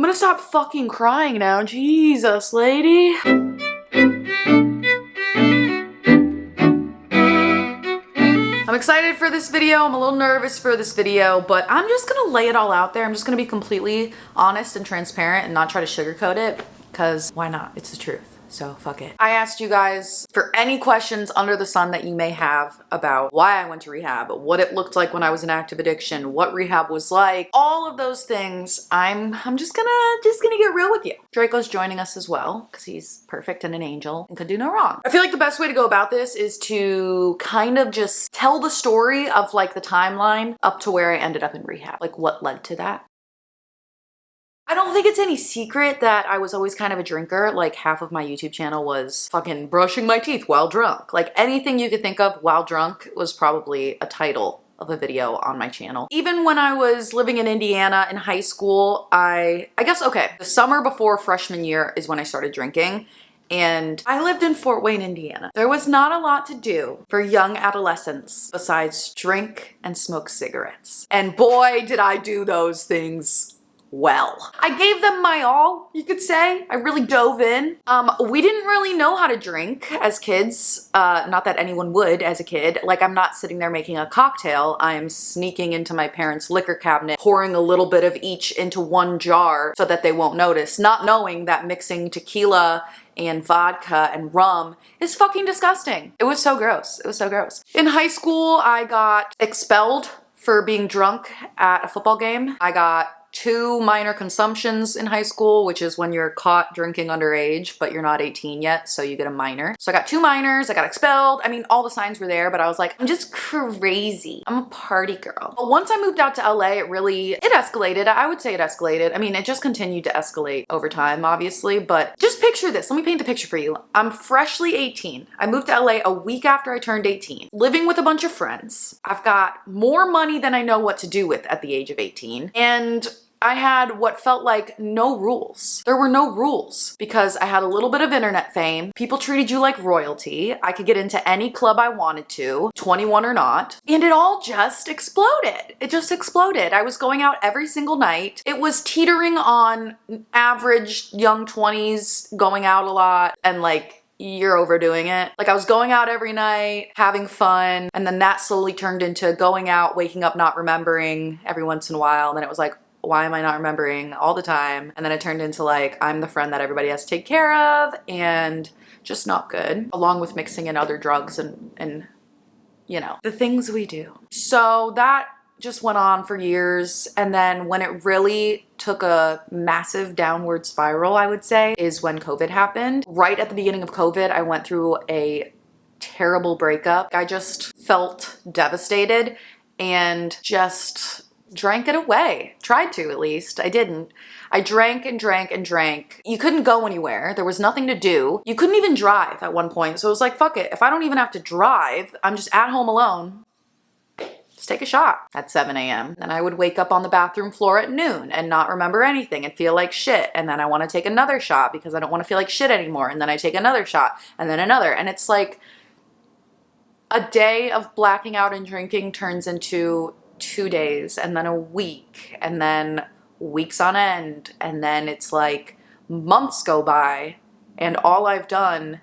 I'm gonna stop fucking crying now. Jesus, lady. I'm excited for this video. I'm a little nervous for this video, but I'm just gonna lay it all out there. I'm just gonna be completely honest and transparent and not try to sugarcoat it, because why not? It's the truth. So fuck it. I asked you guys for any questions under the sun that you may have about why I went to rehab, what it looked like when I was in active addiction, what rehab was like, all of those things. I'm just gonna get real with you. Draco's joining us as well because he's perfect and an angel and could do no wrong. I feel like the best way to go about this is to kind of just tell the story of like the timeline up to where I ended up in rehab, like what led to that. I don't think it's any secret that I was always kind of a drinker. Like half of my YouTube channel was fucking brushing my teeth while drunk. Like anything you could think of while drunk was probably a title of a video on my channel. Even when I was living in Indiana in high school, I guess, okay, the summer before freshman year is when I started drinking. And I lived in Fort Wayne, Indiana. There was not a lot to do for young adolescents besides drink and smoke cigarettes. And boy, did I do those things well. I gave them my all, you could say. I really dove in. We didn't really know how to drink as kids. Not that anyone would as a kid. Like, I'm not sitting there making a cocktail. I'm sneaking into my parents' liquor cabinet, pouring a little bit of each into one jar so that they won't notice, not knowing that mixing tequila and vodka and rum is fucking disgusting. It was so gross. It was so gross. In high school, I got expelled for being drunk at a football game. I got 2 minor consumptions in high school, which is when you're caught drinking underage, but you're not 18 yet, so you get a minor. So I got 2 minors, I got expelled. I mean, all the signs were there, but I was like, I'm just crazy. I'm a party girl. But once I moved out to LA, it escalated. I would say it escalated. I mean, it just continued to escalate over time, obviously, but just picture this. Let me paint the picture for you. I'm freshly 18. I moved to LA a week after I turned 18, living with a bunch of friends. I've got more money than I know what to do with at the age of 18. And I had what felt like no rules. There were no rules because I had a little bit of internet fame. People treated you like royalty. I could get into any club I wanted to, 21 or not. And it all just exploded. It just exploded. I was going out every single night. It was teetering on average young 20s, going out a lot, and like, you're overdoing it. Like, I was going out every night, having fun, and then that slowly turned into going out, waking up, not remembering every once in a while. And then it was like, why am I not remembering all the time? And then it turned into like, I'm the friend that everybody has to take care of, and just not good, along with mixing in other drugs and you know, the things we do. So that just went on for years. And then when it really took a massive downward spiral, I would say, is when COVID happened. Right at the beginning of COVID, I went through a terrible breakup. I just felt devastated and just drank it away. Tried to, at least. I didn't. I drank and drank and drank. You couldn't go anywhere. There was nothing to do. You couldn't even drive at one point. So it was like, fuck it. If I don't even have to drive, I'm just at home alone. Just take a shot at 7 a.m. Then I would wake up on the bathroom floor at noon and not remember anything and feel like shit. And then I want to take another shot because I don't want to feel like shit anymore. And then I take another shot and then another. And it's like a day of blacking out and drinking turns into 2 days and then a week and then weeks on end, and then it's like months go by and all I've done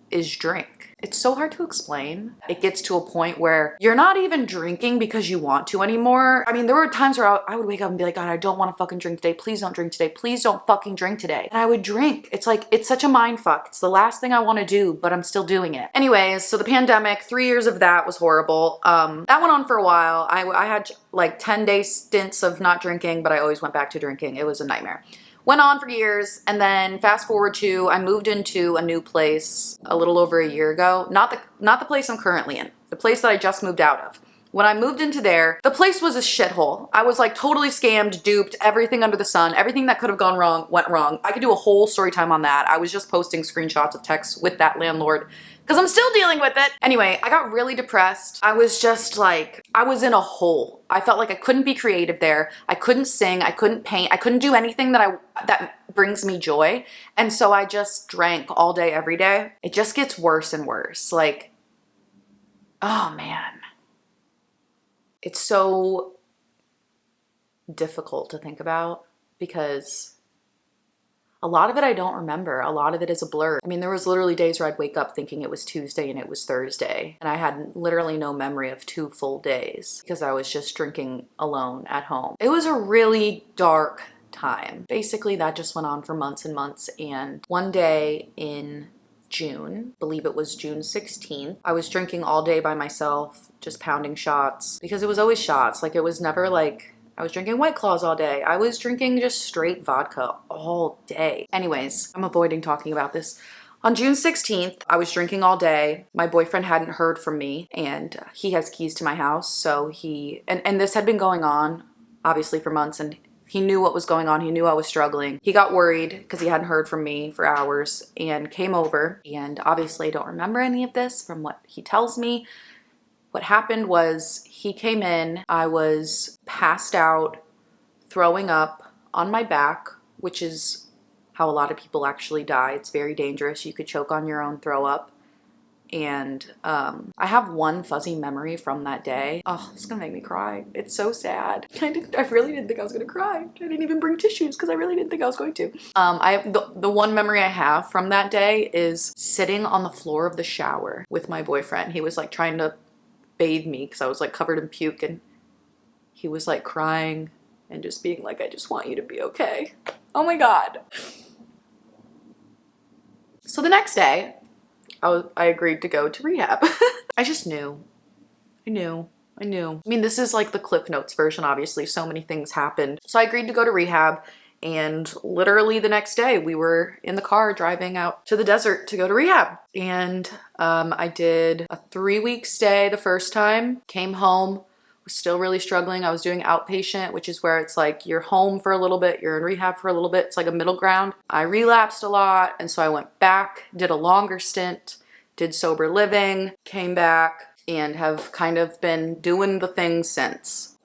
is drink. It's so hard to explain. It gets to a point where you're not even drinking because you want to anymore. I mean, there were times where I would wake up and be like, God, I don't want to fucking drink today. Please don't drink today. Please don't fucking drink today. And I would drink. It's like, it's such a mind fuck. It's the last thing I want to do, but I'm still doing it. Anyways, so the pandemic, 3 years of that was horrible. That went on for a while. I had like 10-day stints of not drinking, but I always went back to drinking. It was a nightmare. Went on for years, and then fast forward to, I moved into a new place a little over a year ago. Not the place I'm currently in, the place that I just moved out of. When I moved into there, the place was a shithole. I was like totally scammed, duped, everything under the sun. Everything that could have gone wrong went wrong. I could do a whole story time on that. I was just posting screenshots of texts with that landlord because I'm still dealing with it. Anyway, I got really depressed. I was just like, I was in a hole. I felt like I couldn't be creative there. I couldn't sing. I couldn't paint. I couldn't do anything that brings me joy. And so I just drank all day, every day. It just gets worse and worse. Like, oh man. It's so difficult to think about. because a lot of it I don't remember. A lot of it is a blur. I mean, there was literally days where I'd wake up thinking it was Tuesday and it was Thursday. And I had literally no memory of 2 full days because I was just drinking alone at home. It was a really dark time. Basically, that just went on for months and months. And one day in June, I believe it was June 16th, I was drinking all day by myself, just pounding shots, because it was always shots. Like, it was never like I was drinking White Claws all day. I was drinking just straight vodka all day. Anyways, I'm avoiding talking about this. On June 16th, I was drinking all day. My boyfriend hadn't heard from me, and he has keys to my house. So and this had been going on obviously for months, and he knew what was going on. He knew I was struggling. He got worried because he hadn't heard from me for hours and came over. And obviously I don't remember any of this from what he tells me. What happened was he came in, I was passed out, throwing up on my back, which is how a lot of people actually die. It's very dangerous. You could choke on your own throw up. And I have one fuzzy memory from that day. Oh, it's gonna make me cry. It's so sad. I really didn't think I was gonna cry. I didn't even bring tissues because I really didn't think I was going to. The one memory I have from that day is sitting on the floor of the shower with my boyfriend. He was like trying to bathe me because I was like covered in puke, and he was like crying and just being like, I just want you to be okay. Oh my God. So the next day, I agreed to go to rehab. I just knew. I knew. I mean, this is like the Cliff Notes version, obviously. So many things happened. So I agreed to go to rehab, and literally the next day we were in the car driving out to the desert to go to rehab. And I did a 3-week stay the first time, came home, was still really struggling. I was doing outpatient, which is where it's like you're home for a little bit, you're in rehab for a little bit. It's like a middle ground. I relapsed a lot, and so I went back, did a longer stint, did sober living, came back, and have kind of been doing the thing since.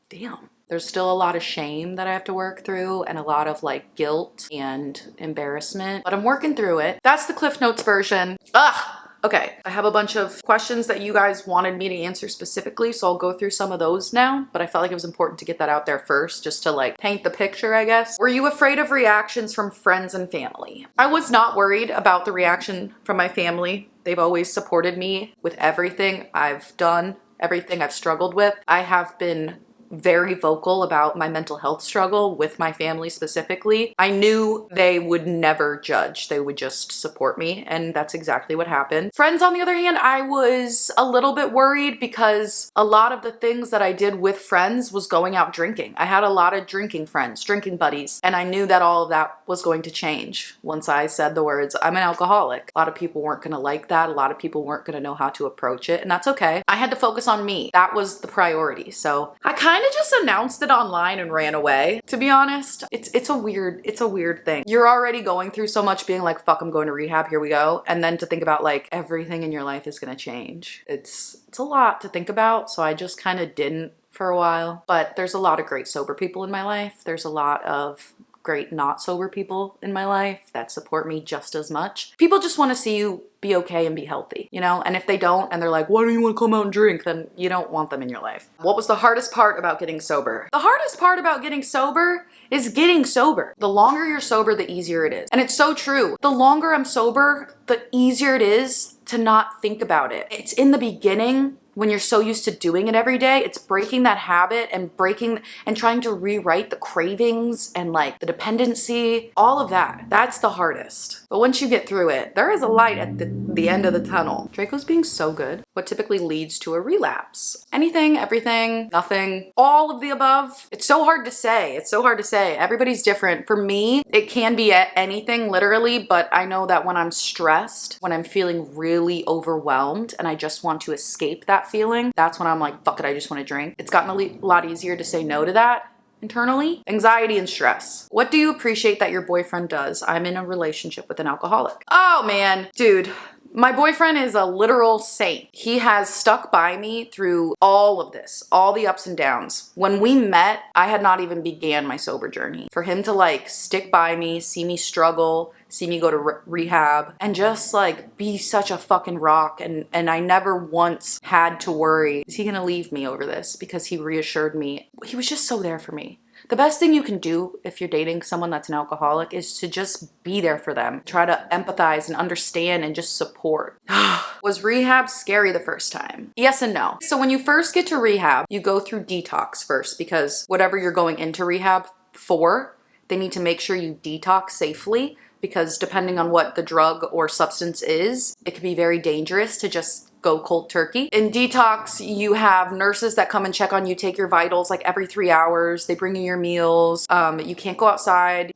Damn. There's still a lot of shame that I have to work through, and a lot of like guilt and embarrassment, but I'm working through it. That's the Cliff Notes version. Ugh. Okay, I have a bunch of questions that you guys wanted me to answer specifically, so I'll go through some of those now, but I felt like it was important to get that out there first, just to like paint the picture, I guess. Were you afraid of reactions from friends and family? I was not worried about the reaction from my family. They've always supported me with everything I've done, everything I've struggled with. I have been very vocal about my mental health struggle with my family specifically. I knew they would never judge. They would just support me, and that's exactly what happened. Friends, on the other hand, I was a little bit worried because a lot of the things that I did with friends was going out drinking. I had a lot of drinking friends, drinking buddies, and I knew that all of that was going to change once I said the words, I'm an alcoholic. A lot of people weren't gonna like that. A lot of people weren't gonna know how to approach it, and that's okay. I had to focus on me. That was the priority. So I kind of just announced it online and ran away. To be honest, it's a weird thing. You're already going through so much, being like, fuck, I'm going to rehab, here we go. And then to think about like everything in your life is gonna change. It's a lot to think about. So I just kind of didn't for a while. But there's a lot of great sober people in my life. There's a lot of great not sober people in my life that support me just as much. People just want to see you be okay and be healthy, you know? And if they don't, and they're like, why don't you want to come out and drink? Then you don't want them in your life. What was the hardest part about getting sober? The hardest part about getting sober is getting sober. The longer you're sober, the easier it is. And it's so true. The longer I'm sober, the easier it is to not think about it. It's in the beginning, when you're so used to doing it every day, it's breaking that habit and breaking and trying to rewrite the cravings and like the dependency, all of that. That's the hardest. But once you get through it, there is a light at the end of the tunnel. Draco's being so good. What typically leads to a relapse? Anything, everything, nothing, all of the above. It's so hard to say. It's so hard to say. Everybody's different. For me, it can be anything literally, but I know that when I'm stressed, when I'm feeling really overwhelmed and I just want to escape that feeling, that's when I'm like, fuck it, I just want to drink. It's gotten a lot easier to say no to that internally. Anxiety and stress. What do you appreciate that your boyfriend does? I'm in a relationship with an alcoholic. Oh man, dude. My boyfriend is a literal saint. He has stuck by me through all of this, all the ups and downs. When we met, I had not even began my sober journey. For him to like stick by me, see me struggle, see me go to rehab, and just like be such a fucking rock. And I never once had to worry, is he gonna leave me over this? Because he reassured me. He was just so there for me. The best thing you can do if you're dating someone that's an alcoholic is to just be there for them. Try to empathize and understand and just support. Was rehab scary the first time? Yes and no. So when you first get to rehab, you go through detox first, because whatever you're going into rehab for, they need to make sure you detox safely, because depending on what the drug or substance is, it can be very dangerous to just go cold turkey. In detox, you have nurses that come and check on you, take your vitals like every 3 hours. They bring you your meals. You can't go outside.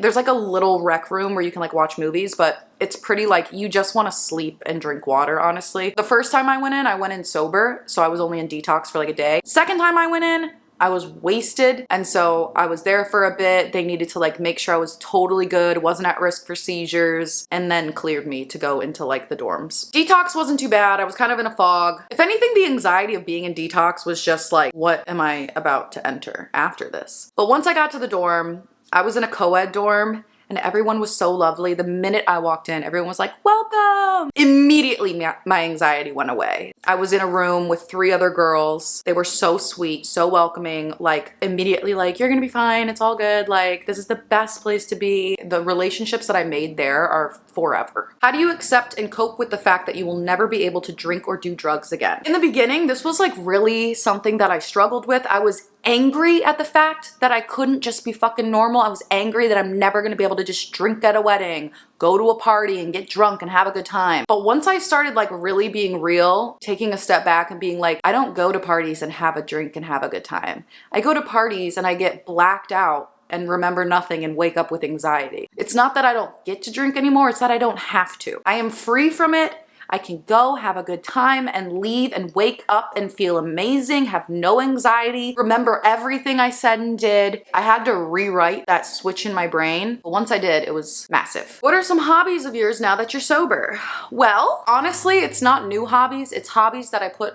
There's like a little rec room where you can like watch movies, but it's pretty like you just want to sleep and drink water, honestly. The first time I went in sober, so I was only in detox for like a day. Second time I went in, I was wasted, and so I was there for a bit. They needed to like make sure I was totally good, wasn't at risk for seizures, and then cleared me to go into like the dorms. Detox wasn't too bad. I was kind of in a fog. If anything, the anxiety of being in detox was just like, what am I about to enter after this? But once I got to the dorm, I was in a co-ed dorm, and everyone was so lovely. The minute I walked in, everyone was like, welcome. Immediately, my anxiety went away. I was in a room with 3 other girls. They were so sweet, so welcoming, like immediately like, you're gonna be fine, it's all good. Like, this is the best place to be. The relationships that I made there are forever. How do you accept and cope with the fact that you will never be able to drink or do drugs again? In the beginning, this was like really something that I struggled with. I was angry at the fact that I couldn't just be fucking normal. I was angry that I'm never gonna be able to just drink at a wedding, go to a party and get drunk and have a good time. But once I started like really being real, taking a step back and being like, I don't go to parties and have a drink and have a good time. I go to parties and I get blacked out and remember nothing and wake up with anxiety. It's not that I don't get to drink anymore, it's that I don't have to. I am free from it. I can go have a good time and leave and wake up and feel amazing, have no anxiety, remember everything I said and did. I had to rewrite that switch in my brain, but once I did, it was massive. What are some hobbies of yours now that you're sober? Well, honestly, it's not new hobbies. It's hobbies that I put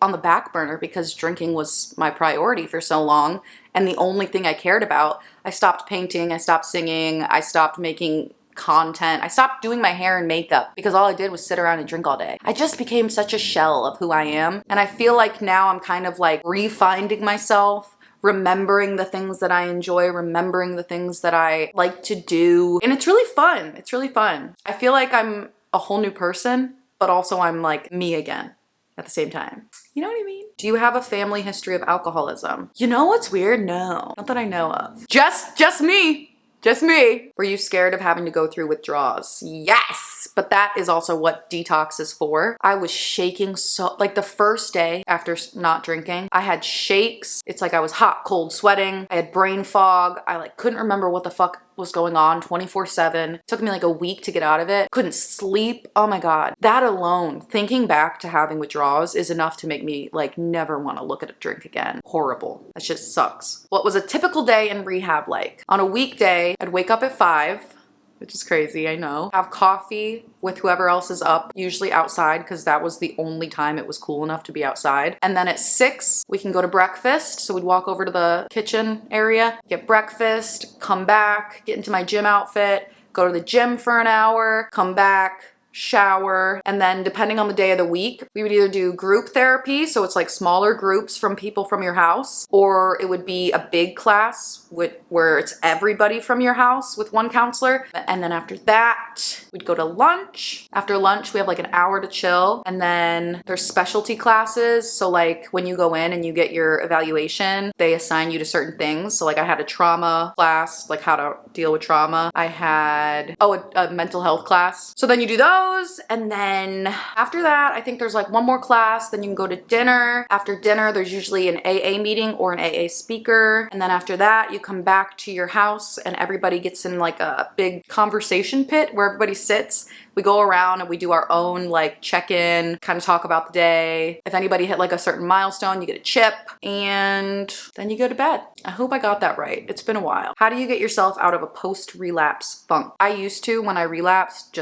on the back burner because drinking was my priority for so long and the only thing I cared about. I stopped painting, I stopped singing, I stopped making content. I stopped doing my hair and makeup because all I did was sit around and drink all day. I just became such a shell of who I am. And I feel like now I'm kind of like refinding myself, remembering the things that I enjoy, remembering the things that I like to do. And it's really fun. It's really fun. I feel like I'm a whole new person, but also I'm like me again at the same time. You know what I mean? Do you have a family history of alcoholism? You know what's weird? No, not that I know of. Just me. Just me. Were you scared of having to go through withdrawals? Yes, but that is also what detox is for. I was shaking so, like the first day after not drinking, I had shakes. It's like I was hot, cold, sweating. I had brain fog. I like couldn't remember what the fuck was going on 24/7. Took me like a week to get out of it. Couldn't sleep. Oh my God. That alone, thinking back to having withdrawals is enough to make me like never want to look at a drink again. Horrible. That shit sucks. What was a typical day in rehab like? On a weekday, I'd wake up at 5, which is crazy, I know. Have coffee with whoever else is up, usually outside because that was the only time it was cool enough to be outside. And then at 6, we can go to breakfast. So we'd walk over to the kitchen area, get breakfast, come back, get into my gym outfit, go to the gym for an hour, come back, shower, and then depending on the day of the week, we would either do group therapy, so it's like smaller groups from people from your house, or it would be a big class where it's everybody from your house with one counselor. And then after that, we'd go to lunch. After lunch, we have like an hour to chill, and then there's specialty classes. So like when you go in and you get your evaluation, they assign you to certain things. So like I had a trauma class, like how to deal with trauma. I had, a mental health class. So then you do those. And then after that, I think there's like one more class, then you can go to dinner. After dinner, there's usually an AA meeting or an AA speaker. And then after that, you come back to your house and everybody gets in like a big conversation pit where everybody sits. We go around and we do our own like check-in, kind of talk about the day. If anybody hit like a certain milestone, you get a chip, and then you go to bed. I hope I got that right. It's been a while. How do you get yourself out of a post-relapse funk? I used to, when I relapsed,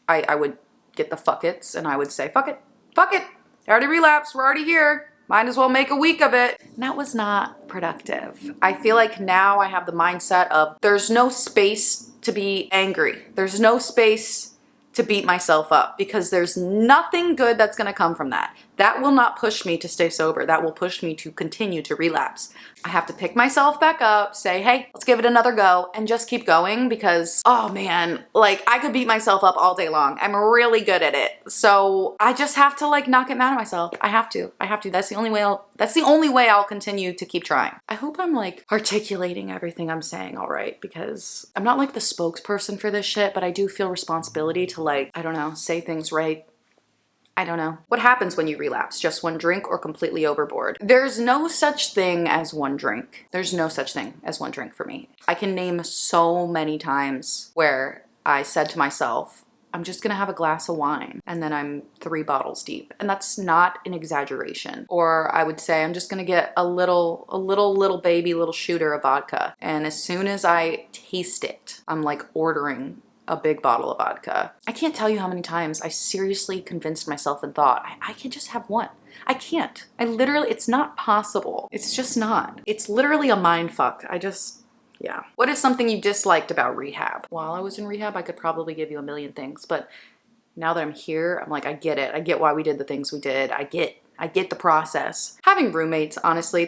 I would get the fuckets and I would say, fuck it, I already relapsed, we're already here. Might as well make a week of it. And that was not productive. I feel like now I have the mindset of there's no space to be angry. There's no space to beat myself up because there's nothing good that's gonna come from that. That will not push me to stay sober. That will push me to continue to relapse. I have to pick myself back up, say, hey, let's give it another go, and just keep going because, oh man, like I could beat myself up all day long. I'm really good at it. So I just have to like not get mad at myself. I have to. That's the only way I'll continue to keep trying. I hope I'm like articulating everything I'm saying all right, because I'm not like the spokesperson for this shit, but I do feel responsibility to like, I don't know, say things right. I don't know. What happens when you relapse? Just one drink or completely overboard? There's no such thing as one drink. There's no such thing as one drink for me. I can name so many times where I said to myself, I'm just gonna have a glass of wine, and then I'm 3 bottles deep. And that's not an exaggeration. Or I would say I'm just gonna get a little shooter of vodka. And as soon as I taste it, I'm like ordering a big bottle of vodka. I can't tell you how many times I seriously convinced myself and thought, I can just have one. I can't. It's not possible. It's just not. It's literally a mind fuck. Yeah. What is something you disliked about rehab? While I was in rehab, I could probably give you a million things, but now that I'm here, I'm like, I get it. I get why we did the things we did. I get the process. Having roommates, honestly,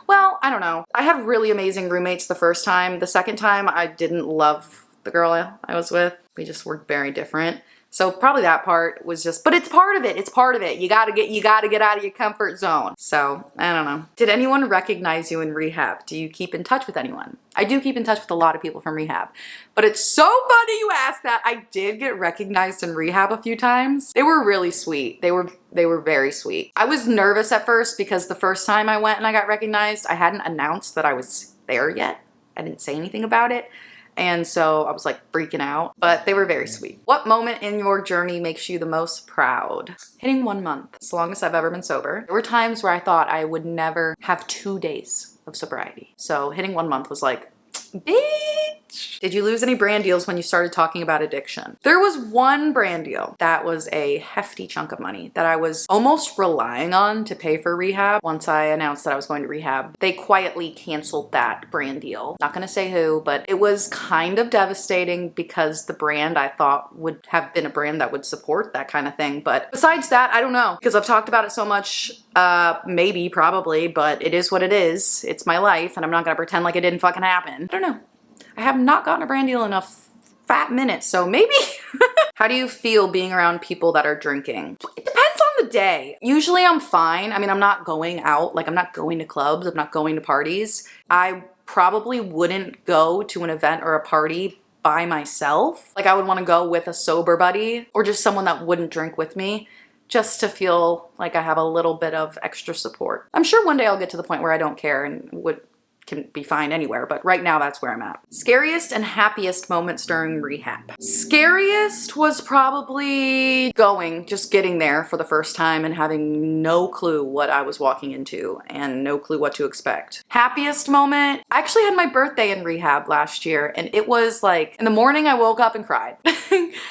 well, I don't know. I had really amazing roommates the first time. The second time, I didn't love the girl I was with. We just were very different. So probably that part was just, but it's part of it. It's part of it. You gotta get out of your comfort zone. So I don't know. Did anyone recognize you in rehab? Do you keep in touch with anyone? I do keep in touch with a lot of people from rehab, but it's so funny you asked that. I did get recognized in rehab a few times. They were really sweet. They were very sweet. I was nervous at first because the first time I went and I got recognized, I hadn't announced that I was there yet. I didn't say anything about it. And so I was like freaking out, but they were very sweet. What moment in your journey makes you the most proud? Hitting 1 month. It's the longest I've ever been sober. There were times where I thought I would never have 2 days of sobriety. So hitting 1 month was like, bitch. Did you lose any brand deals when you started talking about addiction? There was one brand deal that was a hefty chunk of money that I was almost relying on to pay for rehab. Once I announced that I was going to rehab, they quietly canceled that brand deal. Not gonna say who, but it was kind of devastating because the brand I thought would have been a brand that would support that kind of thing. But besides that, I don't know, because I've talked about it so much. Maybe, probably, but it is what it is. It's my life, and I'm not gonna pretend like it didn't fucking happen. I don't know. I have not gotten a brand deal in a fat minute, so maybe. How do you feel being around people that are drinking? It depends on the day. Usually I'm fine. I mean, I'm not going out, like I'm not going to clubs, I'm not going to parties. I probably wouldn't go to an event or a party by myself. Like I would want to go with a sober buddy or just someone that wouldn't drink with me, just to feel like I have a little bit of extra support. I'm sure one day I'll get to the point where I don't care and can be fine anywhere, but right now that's where I'm at. Scariest and happiest moments during rehab. Scariest was probably just getting there for the first time and having no clue what I was walking into and no clue what to expect. Happiest moment, I actually had my birthday in rehab last year, and it was like, in the morning I woke up and cried.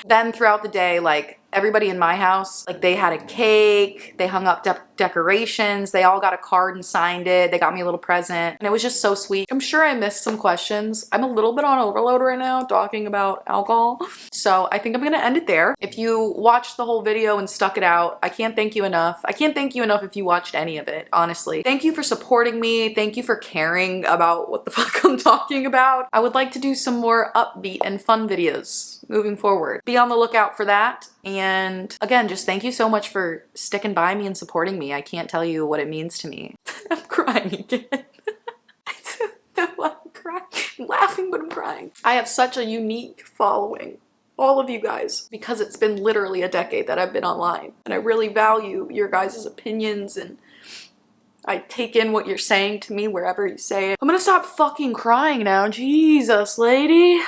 Then throughout the day, like, everybody in my house, like they had a cake, they hung up decorations, they all got a card and signed it, they got me a little present, and it was just so sweet. I'm sure I missed some questions. I'm a little bit on overload right now talking about alcohol, so I think I'm gonna end it there. If you watched the whole video and stuck it out, I can't thank you enough. I can't thank you enough if you watched any of it, honestly. Thank you for supporting me. Thank you for caring about what the fuck I'm talking about. I would like to do some more upbeat and fun videos moving forward. Be on the lookout for that. And again, just thank you so much for sticking by me and supporting me. I can't tell you what it means to me. I'm crying again. I don't know why I'm crying. I'm laughing, but I'm crying. I have such a unique following. All of you guys, because it's been literally a decade that I've been online. And I really value your guys' opinions, and I take in what you're saying to me wherever you say it. I'm gonna stop fucking crying now. Jesus, lady.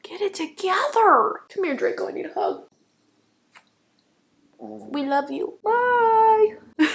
Get it together. Come here, Draco. I need a hug. We love you. Bye.